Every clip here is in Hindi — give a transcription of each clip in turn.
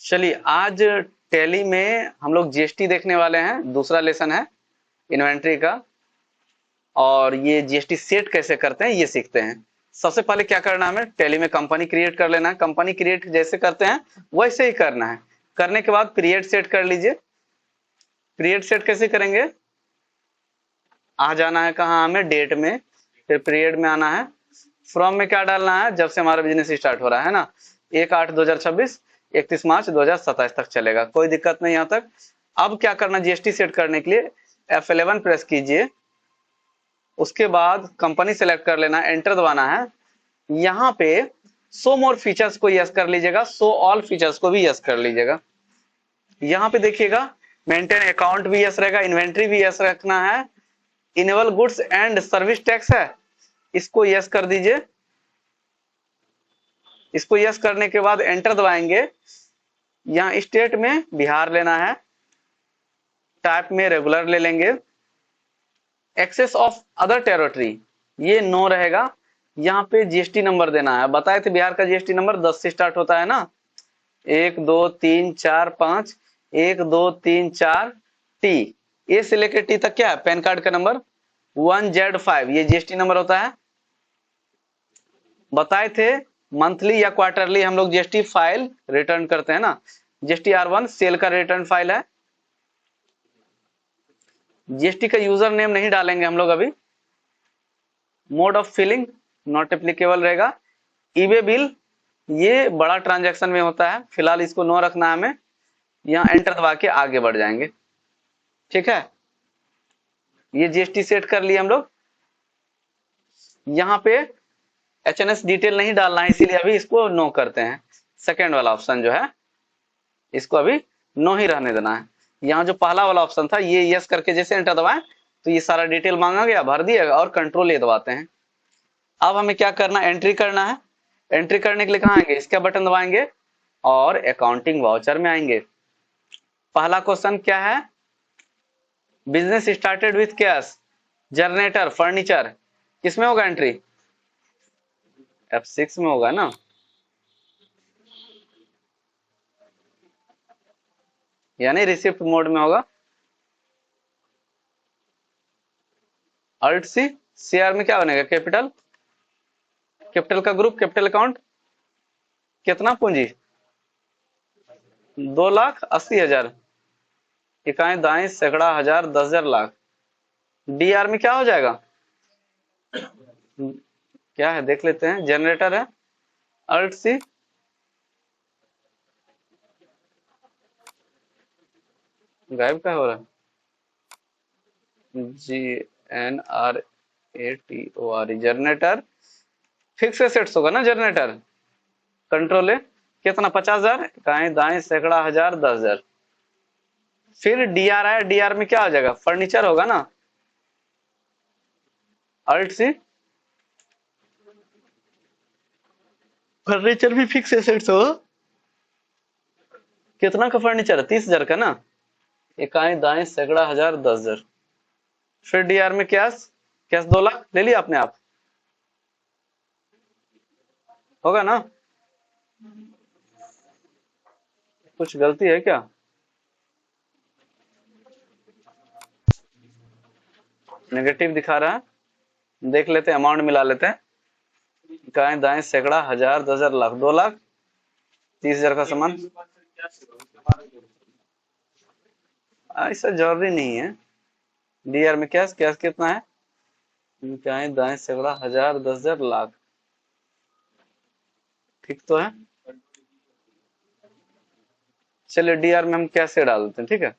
चलिए आज टैली में हम लोग जीएसटी देखने वाले हैं। दूसरा लेसन है इन्वेंट्री का, और ये जीएसटी सेट कैसे करते हैं ये सीखते हैं। सबसे पहले क्या करना है, हमें टैली में कंपनी क्रिएट कर लेना है। कंपनी क्रिएट जैसे करते हैं वैसे ही करना है। करने के बाद पीरियड सेट कर लीजिए। पीरियड सेट कैसे करेंगे, आ जाना है कहाँ, हमें डेट में, फिर पीरियड में आना है। फ्रॉम में क्या डालना है, जब से हमारा बिजनेस स्टार्ट हो रहा है ना, 1/8/2026 31 मार्च 2027 तक चलेगा, कोई दिक्कत नहीं यहाँ तक। अब क्या करना, जीएसटी सेट करने के लिए F11 प्रेस कीजिए। उसके बाद कंपनी सेलेक्ट कर लेना, एंटर दबाना है। यहाँ पे शो मोर फीचर्स को यस कर लीजिएगा, शो ऑल फीचर्स को भी यस कर लीजिएगा। यहाँ पे देखिएगा मेंटेन अकाउंट भी यस रहेगा, इन्वेंट्री भी यस रखना है, enable goods and service tax है, इसको यस कर दीजिए। इसको यस करने के बाद एंटर दबाएंगे। यहाँ स्टेट में बिहार लेना है, टाइप में रेगुलर ले लेंगे। एक्सेस ऑफ अदर टेरिटरी ये नो रहेगा। यहाँ पे जीएसटी नंबर देना है, बताए थे बिहार का जीएसटी नंबर 10 से स्टार्ट होता है ना, 1 2 3 4 5, 1 2 3 4 टी, ए से लेकर टी तक क्या है, पैन कार्ड का नंबर 1Z5 ये जीएसटी नंबर होता है। बताए थे मंथली या क्वार्टरली हम लोग जीएसटी फाइल रिटर्न करते हैं ना। जीएसटी R1 सेल का रिटर्न फाइल है। जीएसटी का यूजर नेम नहीं डालेंगे हम लोग अभी। Mode of filling not applicable रहेगा। ईबे बिल ये बड़ा ट्रांजैक्शन में होता है, फिलहाल इसको नो रखना है हमें। यहाँ एंटर दबा के आगे बढ़ जाएंगे, ठीक है। ये जीएसटी सेट कर लिए हम लोग। यहाँ पे एचएनएस डिटेल नहीं डालना है, इसीलिए अभी इसको नो करते हैं। सेकेंड वाला ऑप्शन जो है इसको अभी नो ही रहने देना है। यहाँ जो पहला वाला ऑप्शन था ये यस करके जैसे एंटर दबाएं तो ये सारा डिटेल मांगा गया, भर दिया, और कंट्रोल ये दबाते हैं। अब हमें क्या करना, एंट्री करना है। एंट्री करने के लिए कहाँ आएंगे, इसका बटन दबाएंगे और अकाउंटिंग वाउचर में आएंगे। पहला क्वेश्चन क्या है, business started with cash, generator, furniture, किसमें होगा एंट्री, F6 में होगा ना। यानी रिसिप्ट मोड में होगा। अल्ट सी, सीआर में क्या बनेगा, कैपिटल, कैपिटल का ग्रुप, कैपिटल अकाउंट, कितना पूंजी, 2,80,000, इकाई दाएं सैकड़ा हजार 10,000 लाख। डीआर में क्या हो जाएगा, क्या है देख लेते हैं, जनरेटर है, अल्ट सी, गायब क्या हो रहा है, GNRATORE, जनरेटर, फिक्स एसेट्स होगा ना जनरेटर। कंट्रोल है, कितना, 50,000, इकाई दाएं सैकड़ा हजार 10,000। फिर डीआर है, डीआर में क्या हो जाएगा, फर्नीचर होगा ना, अल्ट सी, फर्नीचर भी फिक्स एसेट्स हो, कितना का फर्नीचर, 30,000 का ना, इकाई दाएं सैकड़ा हजार 10,000। फिर डीआर में कैश, कैश 2 लाख ले लिया आपने, आप होगा ना, कुछ गलती है क्या, नेगेटिव दिखा रहा है, देख लेते हैं, अमाउंट मिला लेते हैं। इकाई दाएं सैकड़ा हजार 10,000 लाख, 2,00,000, 30,000 का सामान, ऐसा जरूरी नहीं है। डीआर में कैश, कैश कितना है, इकाई दाएं सैकड़ा हजार 10,000 लाख, ठीक तो है। चलिए डीआर में हम कैसे डाल देते हैं, ठीक है,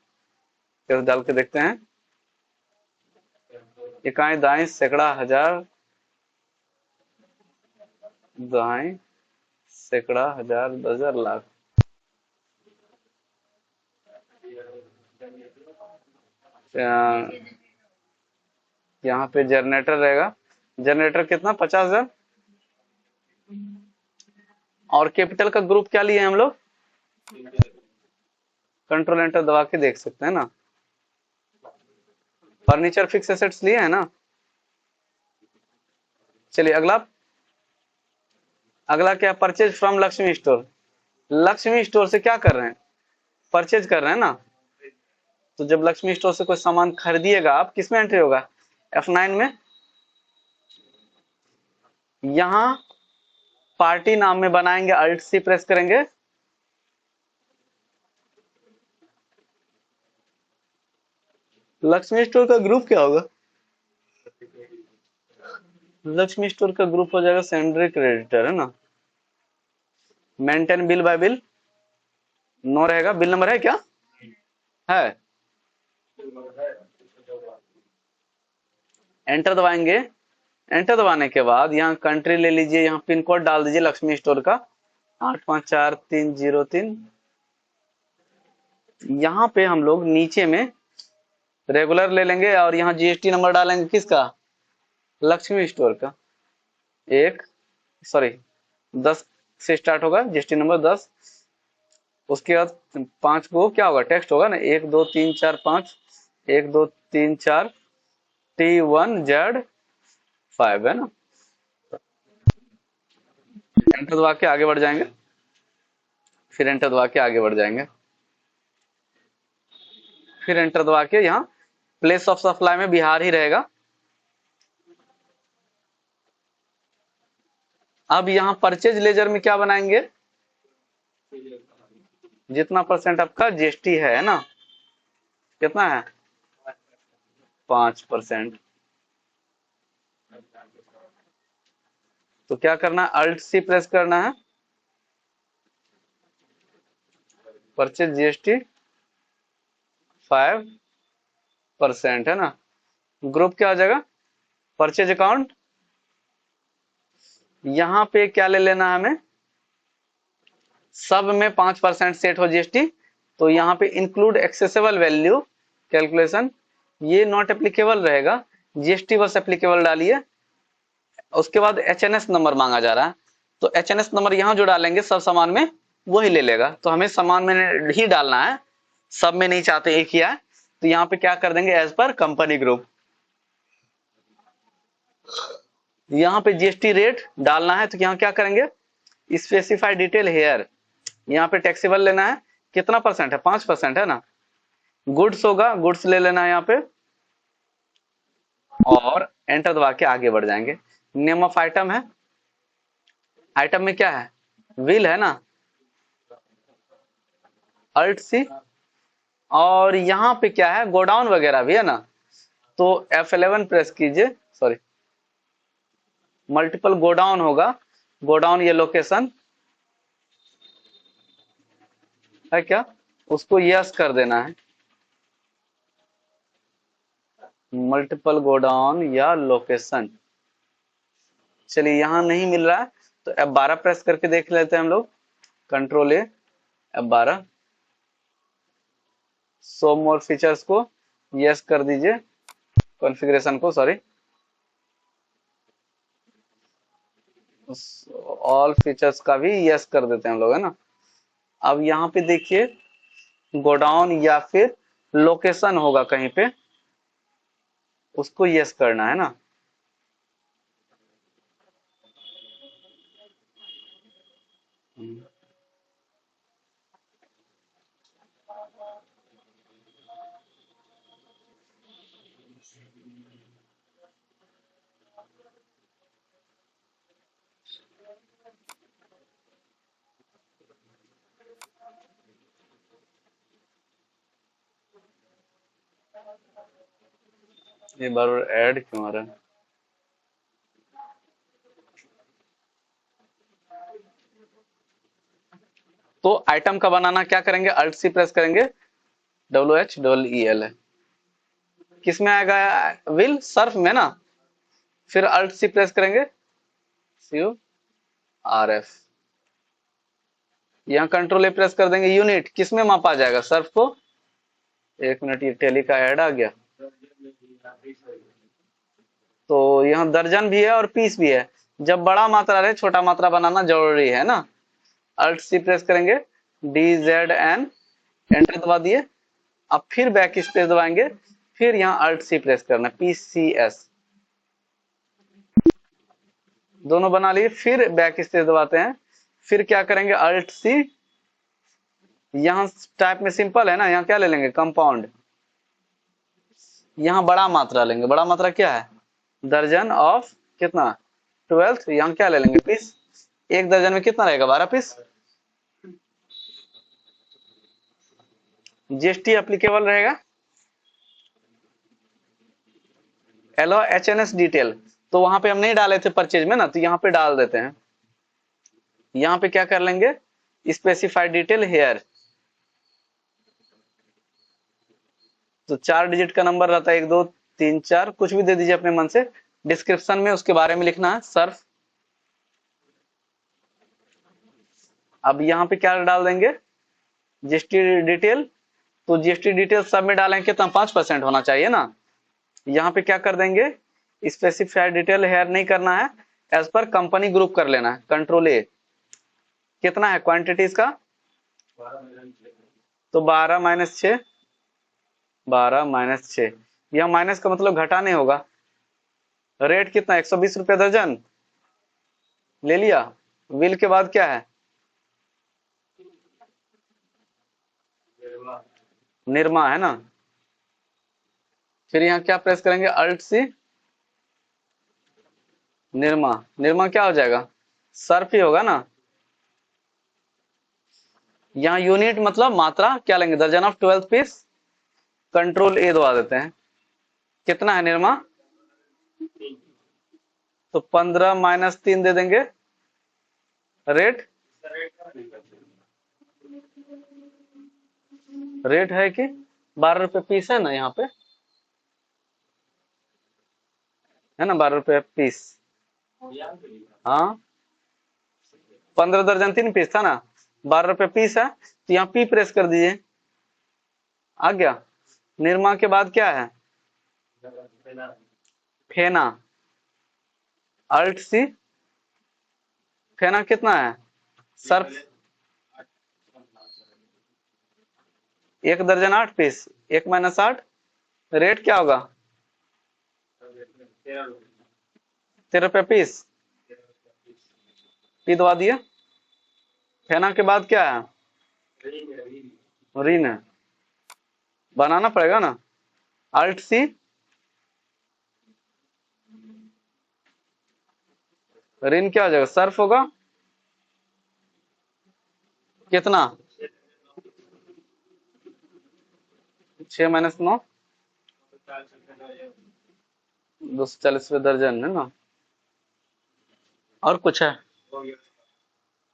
कैसे डाल के देखते हैं। इकाई दाएं सैकड़ा हजार, दाएं सैकड़ा हजार 10,000 लाख, यहाँ पे जनरेटर रहेगा, जनरेटर कितना, 50,000, और कैपिटल का ग्रुप क्या लिए हम लोग, कंट्रोल एंटर दबा के देख सकते हैं ना, फर्नीचर फिक्स एसेट्स लिए है ना। चलिए अगला, अगला क्या, purchase from Lakshmi store, Lakshmi store से क्या कर रहे हैं, परचेज कर रहे हैं ना। तो जब लक्ष्मी स्टोर से कोई सामान खरीदिएगा आप, किस में एंट्री होगा, F9 में। यहां पार्टी नाम में बनाएंगे, अल्ट सी प्रेस करेंगे, लक्ष्मी स्टोर का ग्रुप क्या होगा, लक्ष्मी स्टोर का ग्रुप हो जाएगा सेंड्री क्रेडिटर, है ना। Maintain bill by bill no रहेगा, बिल नंबर है क्या, है। एंटर दबाएंगे, एंटर दबाने के बाद यहाँ कंट्री ले लीजिए, यहाँ पिन कोड डाल दीजिए लक्ष्मी स्टोर का 854303। यहाँ पे हम लोग नीचे में रेगुलर ले लेंगे और यहाँ जीएसटी नंबर डालेंगे, किसका, लक्ष्मी स्टोर का। 10 से स्टार्ट होगा, जीएसटी नंबर 10। उसके बाद 5 को क्या होगा, टेक्स्ट होगा ना, 1 2 3 4 5, 1 2 3 4 T1Z5, है ना। एंटर दबा के आगे बढ़ जाएंगे, फिर एंटर दबा के आगे बढ़ जाएंगे, फिर एंटर दबा के यहाँ प्लेस ऑफ सप्लाई में बिहार ही रहेगा। अब यहाँ परचेज लेजर में क्या बनाएंगे, जितना परसेंट आपका जीएसटी है ना, कितना है, 5%। तो क्या करना है, अल्ट सी प्रेस करना है, परचेज जीएसटी 5%, है ना। ग्रुप क्या हो जाएगा, परचेज अकाउंट। यहाँ पे क्या ले लेना है हमें, सब में 5% सेट हो जीएसटी, तो यहाँ पे इंक्लूड एक्सेसिबल वैल्यू कैलकुलेशन, ये नॉट एप्लीकेबल रहेगा, जीएसटी बस एप्लीकेबल डालिए। उसके बाद एचएनएस नंबर मांगा जा रहा है, तो एचएनएस नंबर यहाँ जो डालेंगे सब सामान में वही ले लेगा, तो हमें सामान में ही डालना है, सब में नहीं चाहते एक ही है। तो यहाँ पे क्या कर देंगे, एज पर कंपनी ग्रुप। यहाँ पे जीएसटी रेट डालना है, तो यहाँ क्या करेंगे, स्पेसिफाई डिटेल हेयर, यहाँ पे टैक्सेबल लेना है, कितना परसेंट है, 5%, है ना। गुड्स होगा, गुड्स ले लेना है यहाँ पे, और एंटर दबा के आगे बढ़ जाएंगे। नेम ऑफ आइटम है, आइटम में क्या है, व्हील, है ना, अल्ट सी। और यहाँ पे क्या है, गोडाउन वगैरह भी है ना, तो F11 प्रेस कीजिए, सॉरी, मल्टीपल गोडाउन होगा, गोडाउन ये लोकेशन है क्या, उसको यस कर देना है, मल्टीपल गोडाउन या लोकेशन। चलिए यहाँ नहीं मिल रहा है, तो F12 प्रेस करके देख लेते हैं हम लोग, कंट्रोल ए, F12, शो मोर फीचर्स को यस कर दीजिए, कॉन्फ़िगरेशन को, सॉरी, ऑल फीचर्स का भी यस कर देते हैं हम लोग, है ना। अब यहाँ पे देखिए गोडाउन या फिर लोकेशन होगा कहीं पे, उसको यस करना है ना। ये बार ऐड क्यों आ रहा है, तो आइटम का बनाना क्या करेंगे, अल्ट सी प्रेस करेंगे, WHEEL है, किस में आएगा, विल सर्फ में ना, फिर अल्ट सी प्रेस करेंगे, CURF, यहाँ कंट्रोल ए प्रेस कर देंगे, यूनिट किस में मापा जाएगा, सर्फ को। 1 मिनट, ये टेली का ऐड आ गया, तो यहाँ दर्जन भी है और पीस भी है, जब बड़ा मात्रा रहे छोटा मात्रा बनाना जरूरी है ना। अल्ट सी प्रेस करेंगे, DZN, एंटर दबा दिए, अब फिर बैक स्पेस दबाएंगे, फिर यहाँ अल्ट सी प्रेस करना, PCS, दोनों बना लिए, फिर बैक स्पेस दबाते हैं, फिर क्या करेंगे, अल्ट सी यहाँ टाइप में सिंपल है ना, यहाँ क्या ले लेंगे कंपाउंड, यहाँ बड़ा मात्रा लेंगे। बड़ा मात्रा क्या है, दर्जन ऑफ कितना 12, यहाँ क्या ले लेंगे पीस। एक दर्जन में कितना रहेगा 12 पीस। जीएसटी एप्लीकेबल रहेगा एलो एचएनएस डिटेल, तो वहां पे हम नहीं डाले थे परचेज में ना, तो यहाँ पे डाल देते हैं। यहाँ पे क्या कर लेंगे स्पेसिफाइड डिटेल हेयर, तो 4 डिजिट का नंबर रहता है 1 2 3 4, कुछ भी दे दीजिए अपने मन से। डिस्क्रिप्शन में उसके बारे में लिखना है सर्फ। अब यहाँ पे क्या डाल देंगे जीएसटी डिटेल, तो जीएसटी डिटेल सब में डालेंगे कितना 5% होना चाहिए ना। यहाँ पे क्या कर देंगे स्पेसिफाइड डिटेल हेयर नहीं करना है, एज पर कंपनी ग्रुप कर लेना है, कंट्रोल ए। कितना है क्वांटिटीज का, तो 12 माइनस 6, 12 माइनस 6, यह माइनस का मतलब घटा नहीं होगा। रेट कितना 120 रुपये दर्जन ले लिया। बिल के बाद क्या है निरमा है ना। फिर यहाँ क्या प्रेस करेंगे अल्ट सी, निरमा। निरमा क्या हो जाएगा सर्फ ही होगा ना। यहाँ यूनिट मतलब मात्रा क्या लेंगे दर्जन ऑफ 12 पीस, कंट्रोल ए दबा देते हैं। कितना है निरमा, तो 15 माइनस 3 दे देंगे। रेट रेट है कि 12 रुपए पीस है ना, यहाँ पे है ना 12 रुपए पीस। हाँ 15 दर्जन 3 पीस था ना, 12 रुपए पीस है, तो यहाँ पी प्रेस कर दीजिए। आ गया। निरमा के बाद क्या है फेना, अल्ट सी, फेना कितना है सर्फ, 1 दर्जन 8 पीस, 1 माइनस 8, रेट क्या होगा 13 रुपए पीस, पी दबा दिए। फेना के बाद क्या है रीन है, बनाना पड़ेगा ना, अल्ट सी, रीन क्या हो जाएगा सर्फ होगा। कितना 6 माइनस 9, 240 रुपये दर्जन है ना। और कुछ है,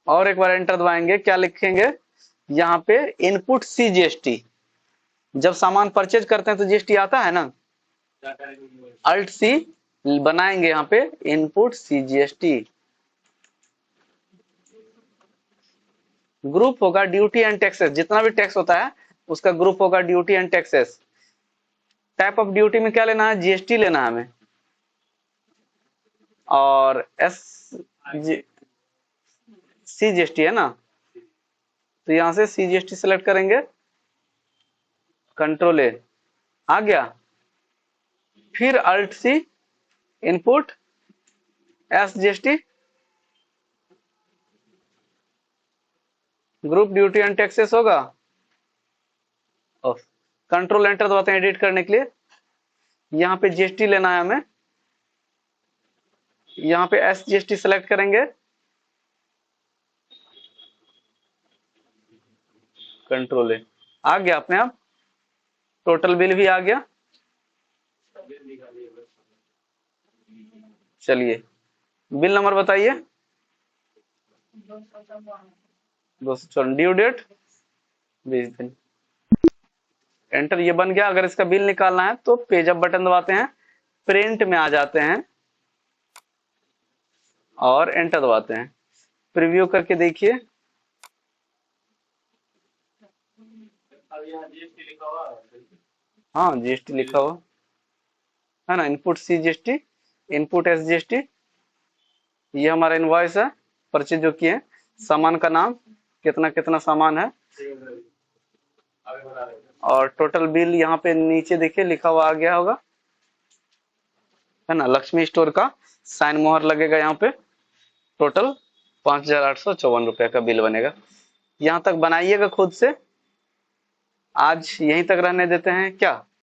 और एक बार एंटर दबाएंगे, क्या लिखेंगे यहाँ पे इनपुट सी जीएसटी। जब सामान परचेज करते हैं तो जीएसटी आता है ना, अल्ट सी बनाएंगे यहाँ पे इनपुट सी जीएसटी। ग्रुप होगा ड्यूटी एंड टैक्सेस, जितना भी टैक्स होता है उसका ग्रुप होगा duty and taxes. Type of duty में क्या लेना है जीएसटी लेना है हमें, और एस सी जीएसटी है ना, तो यहां से सी जीएसटी सेलेक्ट करेंगे, कंट्रोल ए आ गया। फिर alt C input S GST, group duty and taxes होगा, कंट्रोल एंटर दबाते हैं एडिट करने के लिए। यहाँ पे जीएसटी लेना है हमें, यहाँ पे एस जीएसटी सेलेक्ट करेंगे, कंट्रोल ए आ गया अपने आप, टोटल बिल भी आ गया। चलिए बिल नंबर बताइए 254, ड्यू डेट 20 दिन, एंटर। ये बन गया। अगर इसका बिल निकालना है तो पेज अप बटन दबाते हैं, प्रिंट में आ जाते हैं और एंटर दबाते हैं। प्रीव्यू करके देखिए, हाँ जीएसटी लिखा हुआ है ना, input C GST, input S GST. ये हमारा इनवॉइस है परचेज जो किए, सामान का नाम, कितना कितना सामान है, और टोटल बिल यहाँ पे नीचे देखिए लिखा हुआ आ गया होगा है ना, लक्ष्मी स्टोर का साइन मोहर लगेगा यहाँ पे। टोटल 5,854 रुपए का बिल बनेगा। यहाँ तक बनाइएगा खुद से। आज यहीं तक रहने देते हैं क्या?